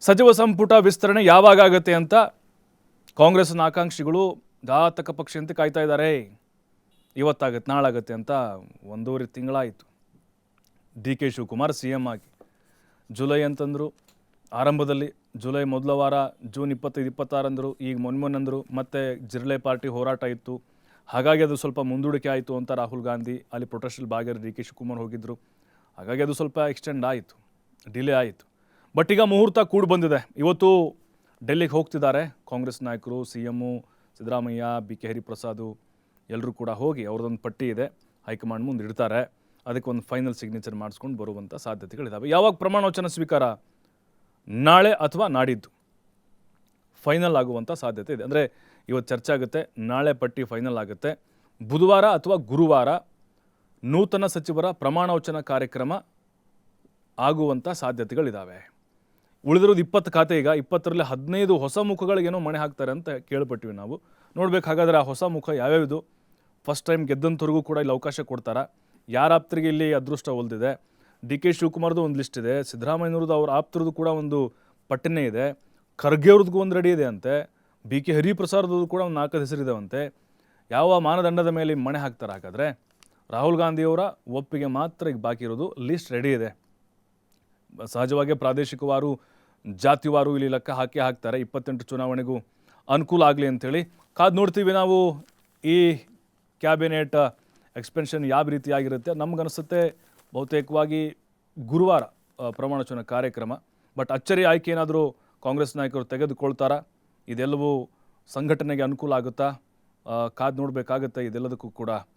ಸಚಿವ ಸಂಪುಟ ವಿಸ್ತರಣೆ ಯಾವಾಗ ಆಗುತ್ತೆ ಅಂತ ಕಾಂಗ್ರೆಸ್ನ ಆಕಾಂಕ್ಷಿಗಳು ಘಾತಕ ಪಕ್ಷಿಯಂತೆ ಕಾಯ್ತಾ ಇದ್ದಾರೆ. ಇವತ್ತಾಗುತ್ತೆ ನಾಳಾಗುತ್ತೆ ಅಂತ 1.5 ತಿಂಗಳಾಯಿತು. ಡಿ ಕೆ ಶಿವಕುಮಾರ್ CM ಆಗಿ ಜುಲೈ ಅಂತಂದರು. ಆರಂಭದಲ್ಲಿ ಜುಲೈ ಮೊದಲ ವಾರ ಜೂನ್ 25-26 ಅಂದರು. ಈಗ ಮೊನ್ನೆ ಅಂದರು. ಮತ್ತೆ ಜಿರ್ಲೆ ಪಾರ್ಟಿ ಹೋರಾಟ ಇತ್ತು, ಹಾಗಾಗಿ ಅದು ಸ್ವಲ್ಪ ಮುಂದೂಡಿಕೆ ಆಯಿತು ಅಂತ ರಾಹುಲ್ ಗಾಂಧಿ ಅಲ್ಲಿ ಪ್ರೊಟೆಸ್ಟಲ್ಲಿ ಭಾಗಿಯಾಗಿ ಡಿ ಕೆ ಶಿವಕುಮಾರ್ ಹೋಗಿದ್ದರು. ಹಾಗಾಗಿ ಅದು ಸ್ವಲ್ಪ ಎಕ್ಸ್ಟೆಂಡ್ ಆಯಿತು, ಡಿಲೇ ಆಯಿತು. ಬಟ್ ಈಗ ಮುಹೂರ್ತ ಕೂಡಿ ಬಂದಿದೆ. ಇವತ್ತು ಡೆಲ್ಲಿಗೆ ಹೋಗ್ತಿದ್ದಾರೆ ಕಾಂಗ್ರೆಸ್ ನಾಯಕರು, CM ಸಿದ್ದರಾಮಯ್ಯ, BK ಹರಿಪ್ರಸಾದ್ ಎಲ್ಲರೂ ಕೂಡ ಹೋಗಿ ಅವ್ರದ್ದೊಂದು ಪಟ್ಟಿ ಇದೆ, ಹೈಕಮಾಂಡ್ ಮುಂದೆ ಇಡ್ತಾರೆ. ಅದಕ್ಕೆ ಒಂದು ಫೈನಲ್ ಸಿಗ್ನೇಚರ್ ಮಾಡಿಸ್ಕೊಂಡು ಬರುವಂಥ ಸಾಧ್ಯತೆಗಳಿದ್ದಾವೆ. ಯಾವಾಗ ಪ್ರಮಾಣ ವಚನ ಸ್ವೀಕಾರ? ನಾಳೆ ಅಥವಾ ನಾಡಿದ್ದು ಫೈನಲ್ ಆಗುವಂಥ ಸಾಧ್ಯತೆ ಇದೆ. ಅಂದರೆ ಇವತ್ತು ಚರ್ಚೆ ಆಗುತ್ತೆ, ನಾಳೆ ಪಟ್ಟಿ ಫೈನಲ್ ಆಗುತ್ತೆ. ಬುಧವಾರ ಅಥವಾ ಗುರುವಾರ ನೂತನ ಸಚಿವರ ಪ್ರಮಾಣ ವಚನ ಕಾರ್ಯಕ್ರಮ ಆಗುವಂಥ ಸಾಧ್ಯತೆಗಳಿದ್ದಾವೆ. ಉಳಿದಿರೋದು 20 ಖಾತೆ. ಈಗ 20ರಲ್ಲಿ 15 ಹೊಸ ಮುಖಗಳಿಗೇನೋ ಮಣೆ ಹಾಕ್ತಾರೆ ಅಂತ ಕೇಳ್ಪಟ್ಟಿವಿ ನಾವು. ನೋಡ್ಬೇಕು ಹಾಗಾದರೆ ಆ ಹೊಸ ಮುಖ ಯಾವ್ಯಾವುದು. ಫಸ್ಟ್ ಟೈಮ್ ಗೆದ್ದಂಥವ್ರಿಗೂ ಕೂಡ ಇಲ್ಲಿ ಅವಕಾಶ ಕೊಡ್ತಾರೆ. ಯಾರ ಆಪ್ತರಿಗೆ ಇಲ್ಲಿ ಅದೃಷ್ಟ ಒಲ್ದಿದೆ. ಡಿ ಕೆ ಶಿವಕುಮಾರ್ದು ಒಂದು ಲಿಸ್ಟ್ ಇದೆ, ಸಿದ್ದರಾಮಯ್ಯನವ್ರದ್ದು ಅವ್ರ ಆಪ್ತರದ್ದು ಕೂಡ ಒಂದು ಪಟ್ಟಿನೇ ಇದೆ, ಖರ್ಗೆ ಅವ್ರದ್ದು ಒಂದು ರೆಡಿ ಇದೆ ಅಂತೆ, BK ಹರಿಪ್ರಸಾದ್ದು ಕೂಡ ಒಂದು 4 ಹೆಸರಿದಾವಂತೆ. ಯಾವ ಮಾನದಂಡದ ಮೇಲೆ ಮಣೆ ಹಾಕ್ತಾರೆ ಹಾಗಾದರೆ? ರಾಹುಲ್ ಗಾಂಧಿಯವರ ಒಪ್ಪಿಗೆ ಮಾತ್ರ ಈಗ ಬಾಕಿ ಇರೋದು. ಲಿಸ್ಟ್ ರೆಡಿ ಇದೆ. ಸಹಜವಾಗಿ ಪ್ರಾದೇಶಿಕವಾರು, ಜಾತಿವಾರು ಇಲ್ಲಿ ಲೆಕ್ಕ ಹಾಕ್ತಾರೆ. 28 ಚುನಾವಣೆಗೂ ಅನುಕೂಲ ಆಗಲಿ ಅಂಥೇಳಿ ಕಾದು ನೋಡ್ತೀವಿ ನಾವು. ಈ ಕ್ಯಾಬಿನೆಟ್ ಎಕ್ಸ್ಪೆನ್ಷನ್ ಯಾವ ರೀತಿಯಾಗಿರುತ್ತೆ ನಮಗನಿಸುತ್ತೆ. ಬಹುತೇಕವಾಗಿ ಗುರುವಾರ ಪ್ರಮಾಣ ವಚನ ಕಾರ್ಯಕ್ರಮ. ಬಟ್ ಅಚ್ಚರಿ ಆಯ್ಕೆ ಏನಾದರೂ ಕಾಂಗ್ರೆಸ್ ನಾಯಕರು ತೆಗೆದುಕೊಳ್ತಾರಾ? ಇದೆಲ್ಲವೂ ಸಂಘಟನೆಗೆ ಅನುಕೂಲ ಆಗುತ್ತಾ? ಕಾದು ನೋಡಬೇಕಾಗುತ್ತೆ ಇದೆಲ್ಲದಕ್ಕೂ ಕೂಡ.